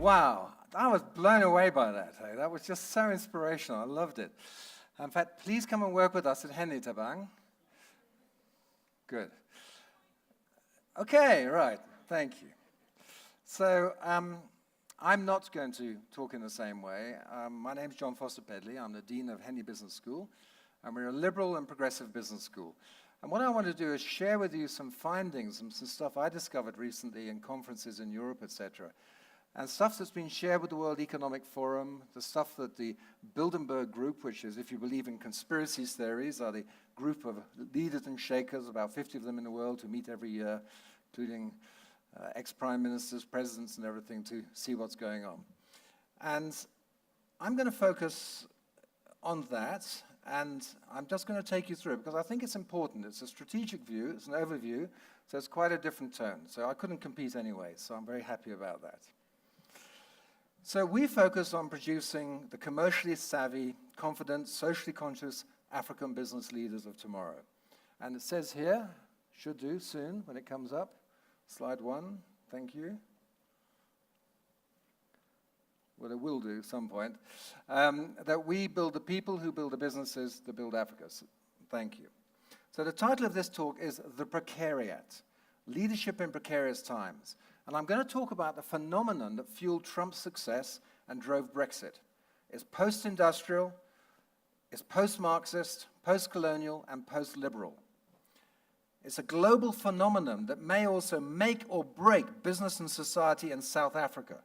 Wow, I was blown away by that. Hey? That was just so inspirational. I loved it. In fact, please come and work with us at Henley, Tabang. Good. Okay, right. Thank you. So I'm not going to talk in the same way. My name's Jon Foster Pedley. I'm the Dean of Henley Business School, and we're a liberal and progressive business school. And what I want to do is share with you some findings and some stuff I discovered recently in conferences in Europe, etc. And stuff that's been shared with the World Economic Forum, the stuff that the Bilderberg Group, which is, if you believe in conspiracy theories, are the group of leaders and shakers, about 50 of them in the world, who meet every year, including ex-prime ministers, presidents, and everything, to see what's going on. And I'm going to focus on that, and I'm just going to take you through it, because I think it's important. It's a strategic view, it's an overview, so it's quite a different tone. So I couldn't compete anyway, so I'm very happy about that. So we focus on producing the commercially savvy, confident, socially conscious African business leaders of tomorrow. And it says here, should do soon when it comes up, slide 1, thank you. Well, it will do at some point, that we build the people who build the businesses that build Africa. So, thank you. So the title of this talk is The Precariat, Leadership in Precarious Times. And I'm going to talk about the phenomenon that fueled Trump's success and drove Brexit. It's post-industrial, it's post-Marxist, post-colonial, and post-liberal. It's a global phenomenon that may also make or break business and society in South Africa.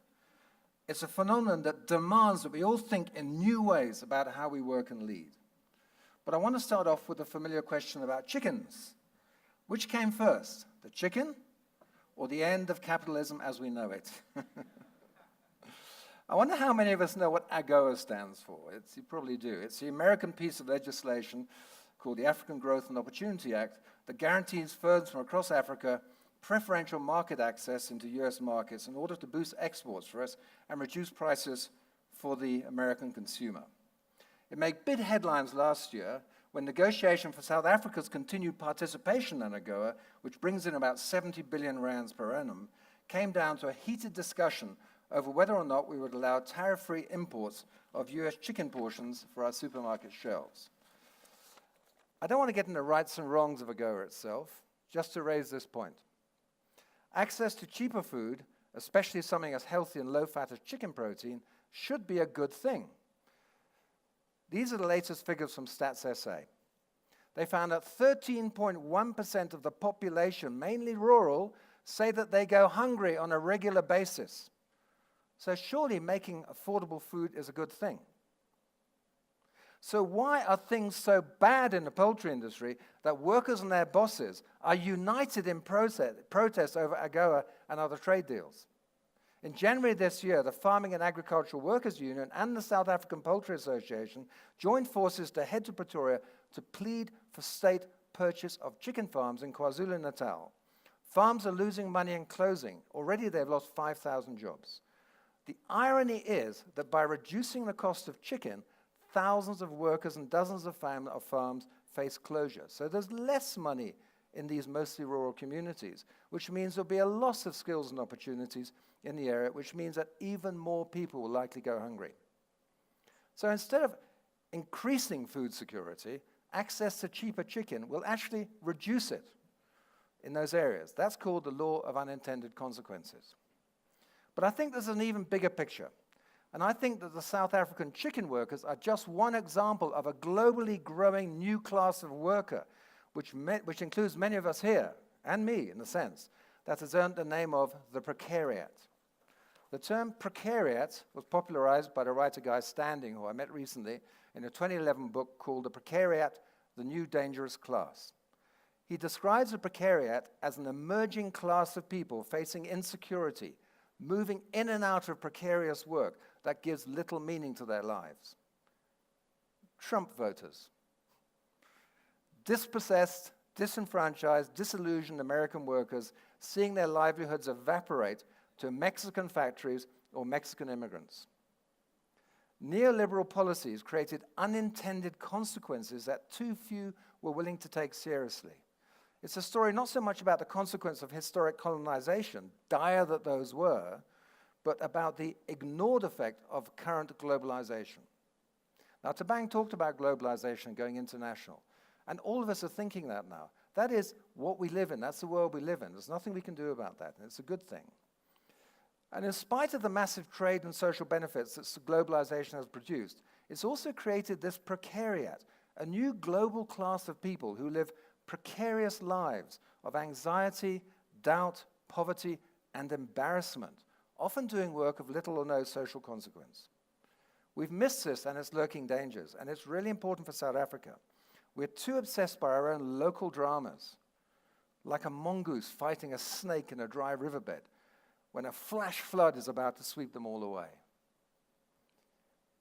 It's a phenomenon that demands that we all think in new ways about how we work and lead. But I want to start off with a familiar question about chickens. Which came first, the chicken or the end of capitalism as we know it? I wonder how many of us know what AGOA stands for. You probably do. It's the American piece of legislation called the African Growth and Opportunity Act that guarantees firms from across Africa preferential market access into US markets in order to boost exports for us and reduce prices for the American consumer. It made big headlines last year when negotiation for South Africa's continued participation in AGOA, which brings in about 70 billion rands per annum, came down to a heated discussion over whether or not we would allow tariff-free imports of US chicken portions for our supermarket shelves. I don't want to get into rights and wrongs of AGOA itself, just to raise this point. Access to cheaper food, especially something as healthy and low-fat as chicken protein, should be a good thing. These are the latest figures from Stats SA. They found that 13.1% of the population, mainly rural, say that they go hungry on a regular basis. So surely making affordable food is a good thing. So why are things so bad in the poultry industry that workers and their bosses are united in protest over AGOA and other trade deals? In January this year, the Farming and Agricultural Workers Union and the South African Poultry Association joined forces to head to Pretoria to plead for state purchase of chicken farms in KwaZulu-Natal. Farms are losing money and closing. Already they've lost 5,000 jobs. The irony is that by reducing the cost of chicken, thousands of workers and dozens of farms face closure. So there's less money in these mostly rural communities, which means there'll be a loss of skills and opportunities in the area, which means that even more people will likely go hungry. So instead of increasing food security, access to cheaper chicken will actually reduce it in those areas. That's called the Law of Unintended Consequences. But I think there's an even bigger picture. And I think that the South African chicken workers are just one example of a globally growing new class of worker, which includes many of us here, and me in a sense, that has earned the name of the Precariat. The term Precariat was popularized by the writer Guy Standing, who I met recently, in a 2011 book called The Precariat, the New Dangerous Class. He describes the Precariat as an emerging class of people facing insecurity, moving in and out of precarious work that gives little meaning to their lives. Trump voters. Dispossessed, disenfranchised, disillusioned American workers seeing their livelihoods evaporate to Mexican factories or Mexican immigrants. Neoliberal policies created unintended consequences that too few were willing to take seriously. It's a story not so much about the consequence of historic colonization, dire that those were, but about the ignored effect of current globalization. Now, Tabang talked about globalization going international, and all of us are thinking that now. That is what we live in. That's the world we live in. There's nothing we can do about that, and it's a good thing. And in spite of the massive trade and social benefits that globalization has produced, it's also created this precariat, a new global class of people who live precarious lives of anxiety, doubt, poverty, and embarrassment, often doing work of little or no social consequence. We've missed this and its lurking dangers, and it's really important for South Africa. We're too obsessed by our own local dramas, like a mongoose fighting a snake in a dry riverbed, when a flash flood is about to sweep them all away.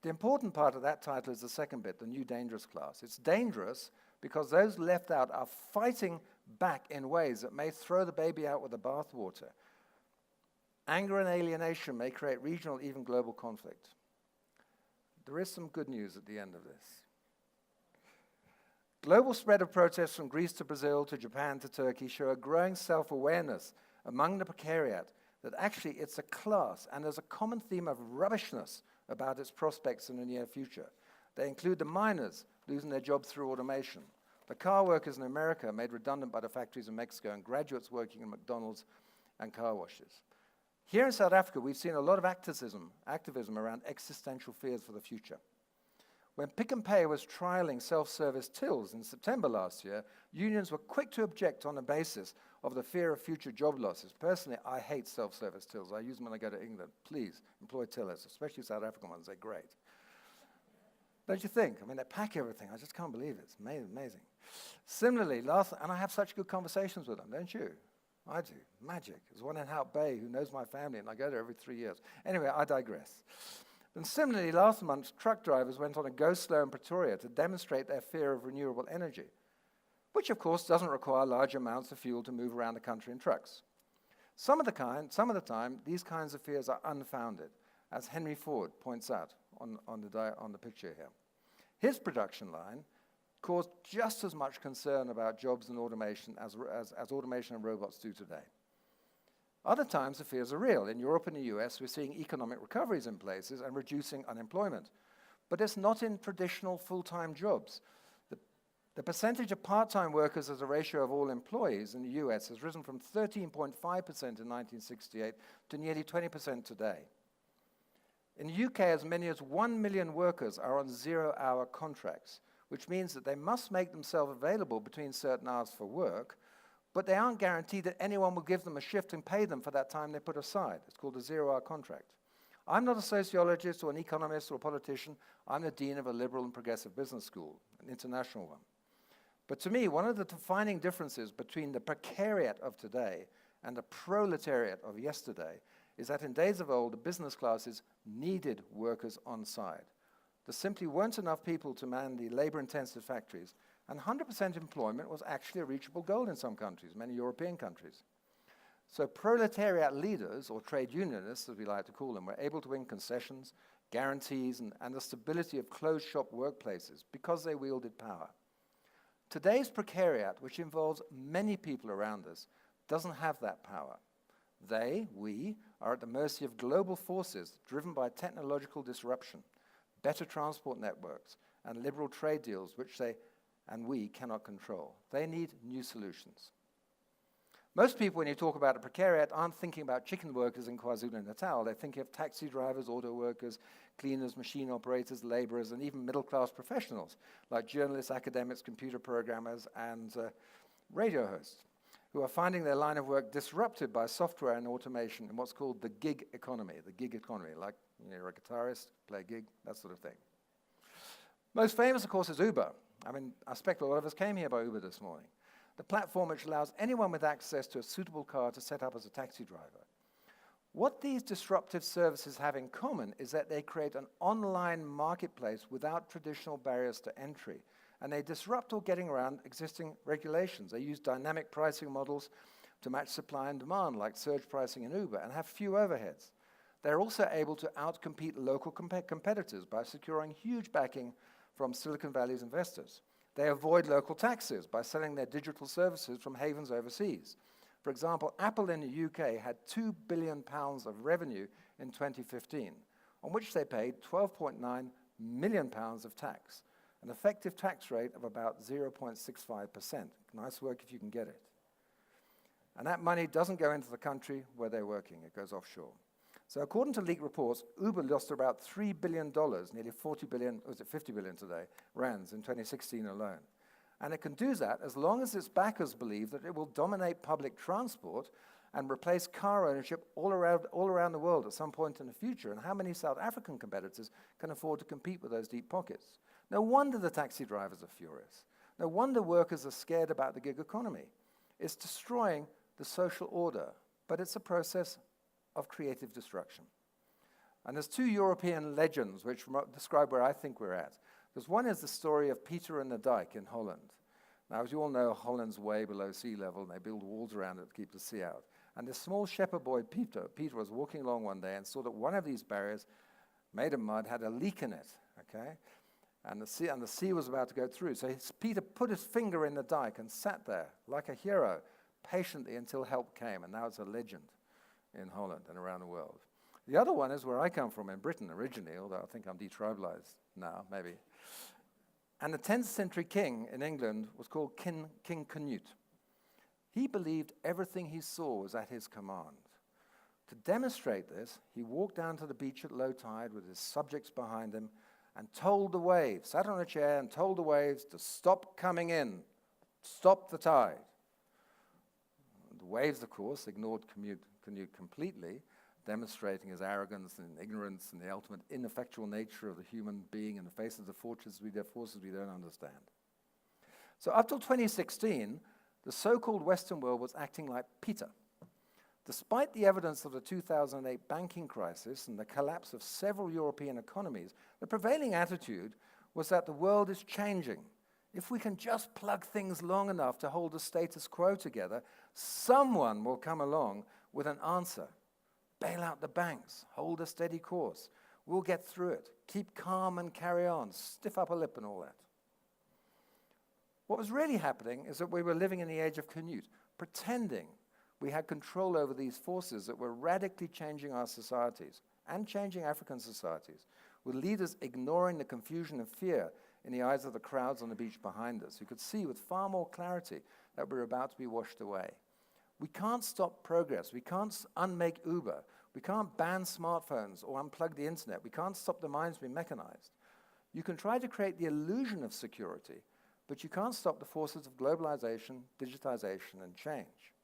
The important part of that title is the second bit, the new dangerous class. It's dangerous because those left out are fighting back in ways that may throw the baby out with the bathwater. Anger and alienation may create regional, even global conflict. There is some good news at the end of this. Global spread of protests from Greece to Brazil to Japan to Turkey show a growing self-awareness among the precariat that actually it's a class and there's a common theme of rubbishness about its prospects in the near future. They include the miners losing their jobs through automation, the car workers in America made redundant by the factories in Mexico, and graduates working in McDonald's and car washes. Here in South Africa, we've seen a lot of activism around existential fears for the future. When Pick n Pay was trialing self-service tills in September last year, unions were quick to object on the basis of the fear of future job losses. Personally, I hate self-service tills. I use them when I go to England. Please, employ tillers, especially South African ones. They're great. Don't you think? I mean, they pack everything. I just can't believe it. It's amazing. Similarly, and I have such good conversations with them, don't you? I do. Magic. There's one in Hout Bay who knows my family, and I go there every 3 years. Anyway, I digress. And similarly, last month, truck drivers went on a go-slow in Pretoria to demonstrate their fear of renewable energy, which, of course, doesn't require large amounts of fuel to move around the country in trucks. Some of the time, these kinds of fears are unfounded, as Henry Ford points out on the picture here. His production line caused just as much concern about jobs and automation as automation and robots do today. Other times, the fears are real. In Europe and the US, we're seeing economic recoveries in places and reducing unemployment. But it's not in traditional full-time jobs. The percentage of part-time workers as a ratio of all employees in the US has risen from 13.5% in 1968 to nearly 20% today. In the UK, as many as 1 million workers are on zero-hour contracts, which means that they must make themselves available between certain hours for work, but they aren't guaranteed that anyone will give them a shift and pay them for that time they put aside. It's called a zero-hour contract. I'm not a sociologist or an economist or a politician. I'm the dean of a liberal and progressive business school, an international one. But to me, one of the defining differences between the precariat of today and the proletariat of yesterday is that in days of old, the business classes needed workers on side. There simply weren't enough people to man the labor-intensive factories, and 100% employment was actually a reachable goal in some countries, many European countries. So proletariat leaders, or trade unionists, as we like to call them, were able to win concessions, guarantees, and the stability of closed-shop workplaces because they wielded power. Today's precariat, which involves many people around us, doesn't have that power. We, are at the mercy of global forces driven by technological disruption, better transport networks, and liberal trade deals, which they and we cannot control. They need new solutions. Most people, when you talk about a precariat, aren't thinking about chicken workers in KwaZulu-Natal. They're thinking of taxi drivers, auto workers, cleaners, machine operators, laborers, and even middle-class professionals, like journalists, academics, computer programmers, and radio hosts, who are finding their line of work disrupted by software and automation in what's called the gig economy, like you're a guitarist, play a gig, that sort of thing. Most famous, of course, is Uber. I mean, I expect a lot of us came here by Uber this morning. The platform which allows anyone with access to a suitable car to set up as a taxi driver. What these disruptive services have in common is that they create an online marketplace without traditional barriers to entry, and they disrupt or getting around existing regulations. They use dynamic pricing models to match supply and demand, like surge pricing in Uber, and have few overheads. They're also able to outcompete local competitors by securing huge backing from Silicon Valley's investors. They avoid local taxes by selling their digital services from havens overseas. For example, Apple in the UK had £2 billion of revenue in 2015, on which they paid £12.9 million of tax, an effective tax rate of about 0.65%. Nice work if you can get it. And that money doesn't go into the country where they're working, it goes offshore. So according to leaked reports, Uber lost about $3 billion, nearly 40 billion, or is it 50 billion today, rands in 2016 alone. And it can do that as long as its backers believe that it will dominate public transport and replace car ownership all around the world at some point in the future. And how many South African competitors can afford to compete with those deep pockets? No wonder the taxi drivers are furious. No wonder workers are scared about the gig economy. It's destroying the social order, but it's a process of creative destruction. And there's two European legends which describe where I think we're at. There's one is the story of Peter and the Dike in Holland. Now, as you all know, Holland's way below sea level, and they build walls around it to keep the sea out. And this small shepherd boy, Peter was walking along one day and saw that one of these barriers, made of mud, had a leak in it, okay? And the sea was about to go through. So Peter put his finger in the dike and sat there like a hero, patiently until help came. And now it's a legend in Holland and around the world. The other one is where I come from in Britain originally, although I think I'm detribalized now, maybe. And the 10th century king in England was called King Canute. He believed everything he saw was at his command. To demonstrate this, he walked down to the beach at low tide with his subjects behind him and told the waves, sat on a chair and told the waves to stop coming in, stop the tide. The waves, of course, ignored Canute completely, demonstrating his arrogance and ignorance and the ultimate ineffectual nature of the human being in the face of the forces we don't understand. So up till 2016, the so-called Western world was acting like Peter. Despite the evidence of the 2008 banking crisis and the collapse of several European economies, the prevailing attitude was that the world is changing. If we can just plug things long enough to hold the status quo together, someone will come along with an answer. Bail out the banks, hold a steady course. We'll get through it. Keep calm and carry on. Stiff upper lip and all that. What was really happening is that we were living in the age of Canute, pretending we had control over these forces that were radically changing our societies and changing African societies, with leaders ignoring the confusion and fear in the eyes of the crowds on the beach behind us, who could see with far more clarity that we're about to be washed away. We can't stop progress. We can't unmake Uber. We can't ban smartphones or unplug the internet. We can't stop the mines being mechanized. You can try to create the illusion of security, but you can't stop the forces of globalization, digitization, and change.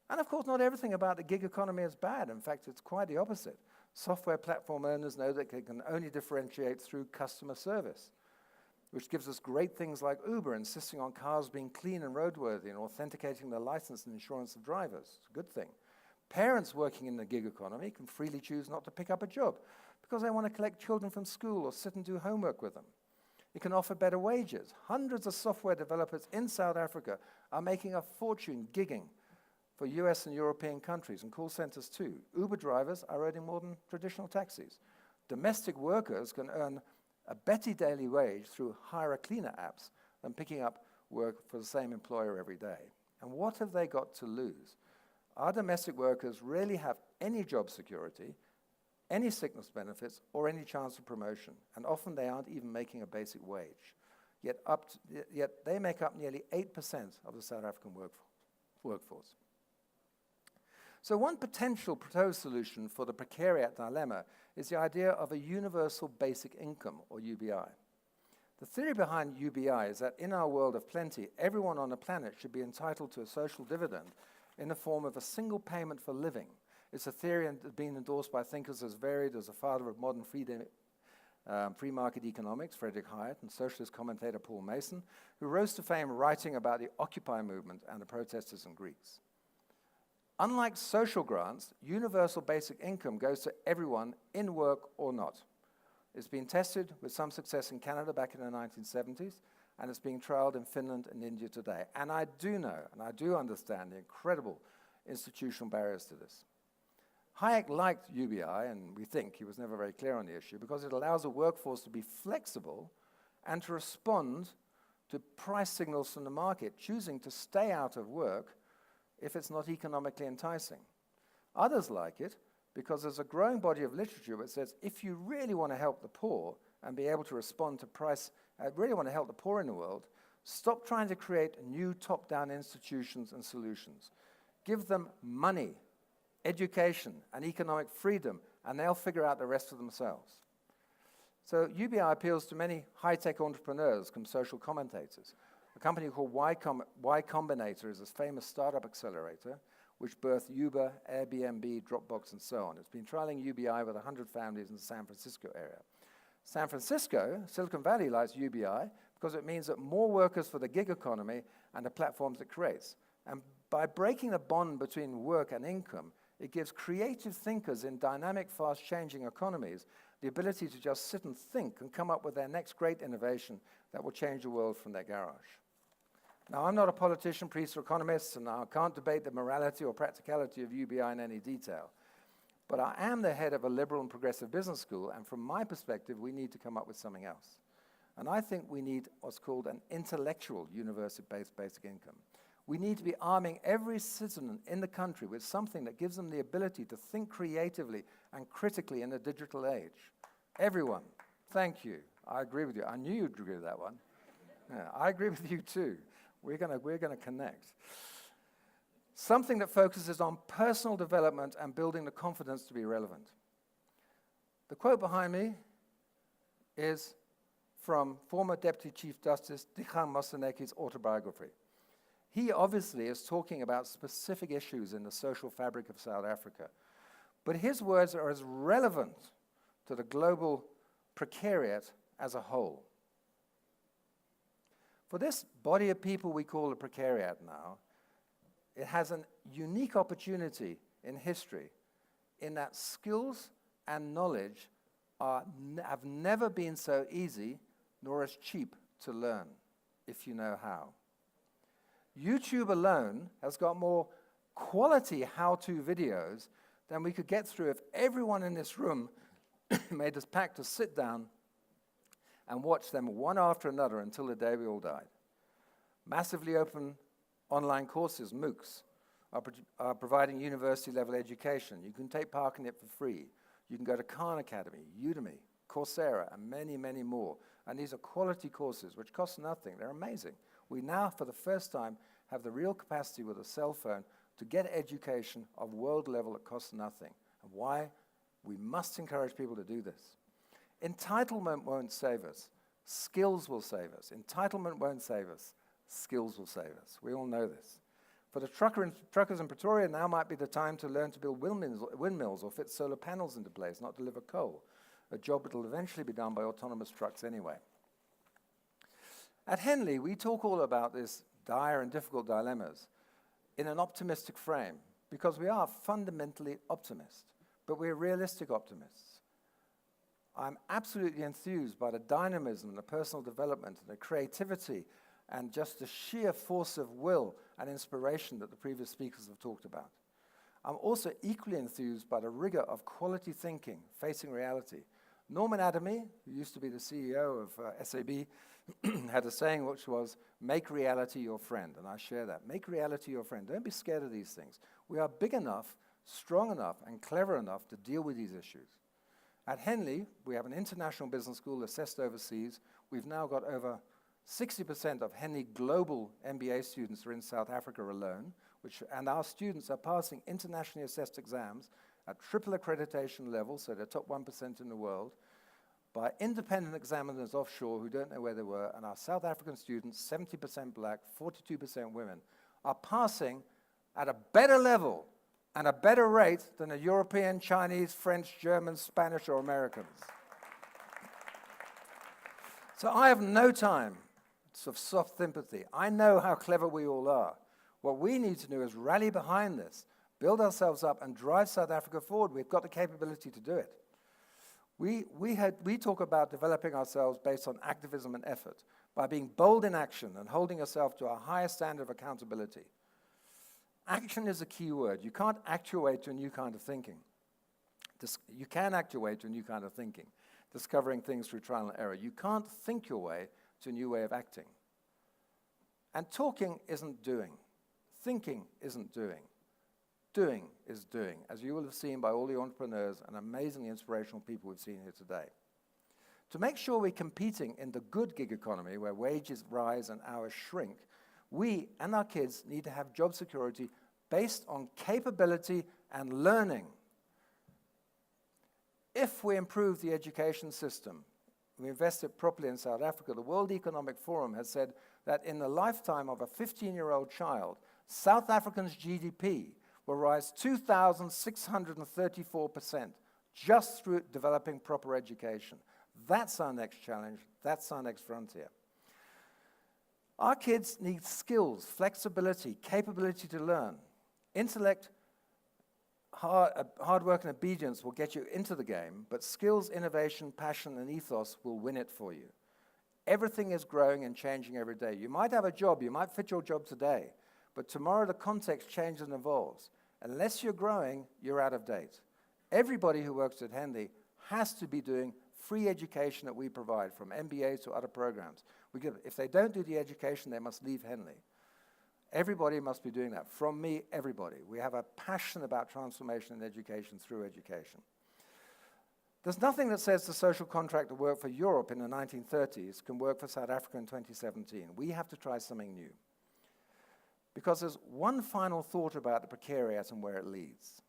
And of course, not everything about the gig economy is bad. In fact, it's quite the opposite. Software platform owners know that they can only differentiate through customer service, which gives us great things like Uber insisting on cars being clean and roadworthy and authenticating their license and insurance of drivers. It's a good thing. Parents working in the gig economy can freely choose not to pick up a job because they want to collect children from school or sit and do homework with them. It can offer better wages. Hundreds of software developers in South Africa are making a fortune gigging for US and European countries and call centers too. Uber drivers are earning more than traditional taxis. Domestic workers can earn a better daily wage through hire a cleaner apps than picking up work for the same employer every day. And what have they got to lose? Our domestic workers rarely have any job security, any sickness benefits, or any chance of promotion. And often they aren't even making a basic wage. Yet they make up nearly 8% of the South African workforce. So one potential proposed solution for the Precariat Dilemma is the idea of a universal basic income, or UBI. The theory behind UBI is that in our world of plenty, everyone on the planet should be entitled to a social dividend in the form of a single payment for living. It's a theory being endorsed by thinkers as varied as the father of modern free market economics, Friedrich Hayek, and socialist commentator Paul Mason, who rose to fame writing about the Occupy movement and the protesters in Greece. Unlike social grants, universal basic income goes to everyone in work or not. It's been tested with some success in Canada back in the 1970s, and it's being trialed in Finland and India today. And I do know, and I do understand the incredible institutional barriers to this. Hayek liked UBI, and we think he was never very clear on the issue, because it allows a workforce to be flexible and to respond to price signals from the market, choosing to stay out of work if it's not economically enticing. Others like it because there's a growing body of literature that says if you really want to help the poor and be able to respond to really want to help the poor in the world, stop trying to create new top-down institutions and solutions. Give them money, education, and economic freedom, and they'll figure out the rest for themselves. So UBI appeals to many high-tech entrepreneurs and social commentators. A company called Y Combinator is a famous startup accelerator which birthed Uber, Airbnb, Dropbox, and so on. It's been trialing UBI with 100 families in the San Francisco area. San Francisco, Silicon Valley, likes UBI because it means that more workers for the gig economy and the platforms it creates. And by breaking the bond between work and income, it gives creative thinkers in dynamic, fast-changing economies the ability to just sit and think and come up with their next great innovation that will change the world from their garage. Now, I'm not a politician, priest, or economist, and I can't debate the morality or practicality of UBI in any detail. But I am the head of a liberal and progressive business school, and from my perspective, we need to come up with something else. And I think we need what's called an intellectual university-based basic income. We need to be arming every citizen in the country with something that gives them the ability to think creatively and critically in the digital age. Everyone, thank you. I agree with you. I knew you'd agree with that one. Yeah, I agree with you too. We're going to connect. Something that focuses on personal development and building the confidence to be relevant. The quote behind me is from former Deputy Chief Justice Dikhan Mostaneki's autobiography. He obviously is talking about specific issues in the social fabric of South Africa, but his words are as relevant to the global precariat as a whole. For this body of people we call the precariat now, it has a unique opportunity in history in that skills and knowledge have never been so easy nor as cheap to learn, if you know how. YouTube alone has got more quality how-to videos than we could get through if everyone in this room made us pact to sit down and watch them one after another until the day we all died. Massively open online courses, MOOCs, are providing university-level education. You can take part in it for free. You can go to Khan Academy, Udemy, Coursera, and many, many more. And these are quality courses which cost nothing. They're amazing. We now, for the first time, have the real capacity with a cell phone to get education of world level that costs nothing. And why? We must encourage people to do this. Entitlement won't save us. Skills will save us. Entitlement won't save us. Skills will save us. We all know this. For the truckers in Pretoria, now might be the time to learn to build windmills or fit solar panels into place, not deliver coal, a job that will eventually be done by autonomous trucks anyway. At Henley, we talk all about this dire and difficult dilemmas in an optimistic frame, because we are fundamentally optimists, but we're realistic optimists. I'm absolutely enthused by the dynamism and the personal development and the creativity and just the sheer force of will and inspiration that the previous speakers have talked about. I'm also equally enthused by the rigor of quality thinking facing reality. Norman Adamy, who used to be the CEO of SAB, had a saying which was, make reality your friend, and I share that. Make reality your friend. Don't be scared of these things. We are big enough, strong enough, and clever enough to deal with these issues. At Henley, we have an international business school assessed overseas. We've now got over 60% of Henley global MBA students are in South Africa alone, and our students are passing internationally assessed exams at triple accreditation level, so they're top 1% in the world, by independent examiners offshore who don't know where they were, and our South African students, 70% black, 42% women, are passing at a better level and a better rate than the European, Chinese, French, German, Spanish, or Americans. So I have no time of soft sympathy. I know how clever we all are. What we need to do is rally behind this, build ourselves up, and drive South Africa forward. We've got the capability to do it. We talk about developing ourselves based on activism and effort, by being bold in action and holding yourself to a higher standard of accountability. Action is a key word. You can't actuate to a new kind of thinking. You can actuate to a new kind of thinking, discovering things through trial and error. You can't think your way to a new way of acting. And talking isn't doing. Thinking isn't doing. Doing is doing, as you will have seen by all the entrepreneurs and amazingly inspirational people we've seen here today. To make sure we're competing in the good gig economy where wages rise and hours shrink, we and our kids need to have job security based on capability and learning. If we improve the education system, we invest it properly in South Africa, the World Economic Forum has said that in the lifetime of a 15-year-old child, South Africans' GDP will rise 2,634% just through developing proper education. That's our next challenge. That's our next frontier. Our kids need skills, flexibility, capability to learn. Intellect, hard work and obedience will get you into the game, but skills, innovation, passion, and ethos will win it for you. Everything is growing and changing every day. You might have a job, you might fit your job today, but tomorrow the context changes and evolves. Unless you're growing, you're out of date. Everybody who works at Henley has to be doing free education that we provide, from MBAs to other programs. If they don't do the education, they must leave Henley. Everybody must be doing that. From me, everybody. We have a passion about transformation in education through education. There's nothing that says the social contract that worked for Europe in the 1930s can work for South Africa in 2017. We have to try something new. Because there's one final thought about the precariat and where it leads.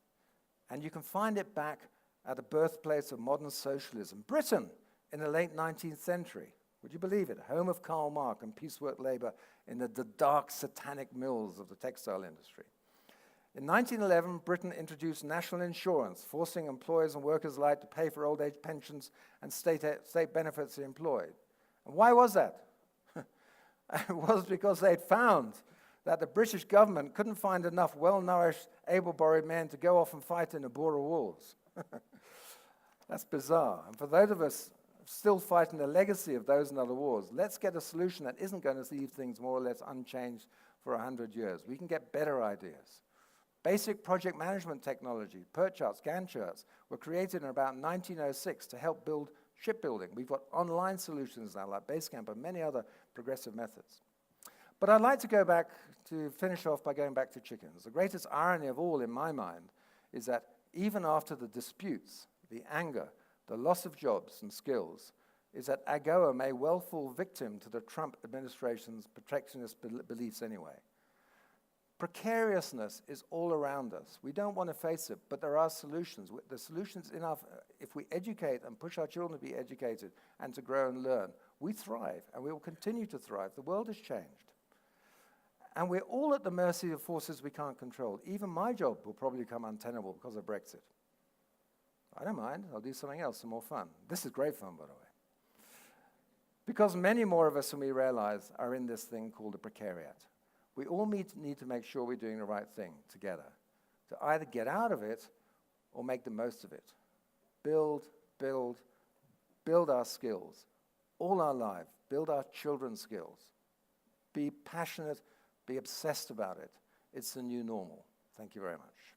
And you can find it back at the birthplace of modern socialism, Britain, in the late 19th century. Would you believe it? Home of Karl Marx and piecework labor in the dark satanic mills of the textile industry. In 1911, Britain introduced national insurance, forcing employers and workers alike to pay for old age pensions and state benefits to the employed. And why was that? It was because they'd found that the British government couldn't find enough well-nourished, able-bodied men to go off and fight in the Boer Wars. That's bizarre. And for those of us still fighting the legacy of those and other wars, let's get a solution that isn't going to leave things more or less unchanged for 100 years. We can get better ideas. Basic project management technology, PERT charts, Gantt charts, were created in about 1906 to help build shipbuilding. We've got online solutions now like Basecamp and many other progressive methods. But I'd like to go back to finish off by going back to chickens. The greatest irony of all in my mind is that even after the disputes, the anger, the loss of jobs and skills, is that AGOA may well fall victim to the Trump administration's protectionist beliefs anyway. Precariousness is all around us. We don't want to face it, but there are solutions. The solution's enough. If we educate and push our children to be educated and to grow and learn, we thrive, and we will continue to thrive. The world has changed. And we're all at the mercy of forces we can't control. Even my job will probably become untenable because of Brexit. I don't mind. I'll do something else, some more fun. This is great fun, by the way. Because many more of us than we realize are in this thing called the precariat. We all need to make sure we're doing the right thing together, to either get out of it or make the most of it. Build our skills, all our life. Build our children's skills. Be passionate, be obsessed about it. It's the new normal. Thank you very much.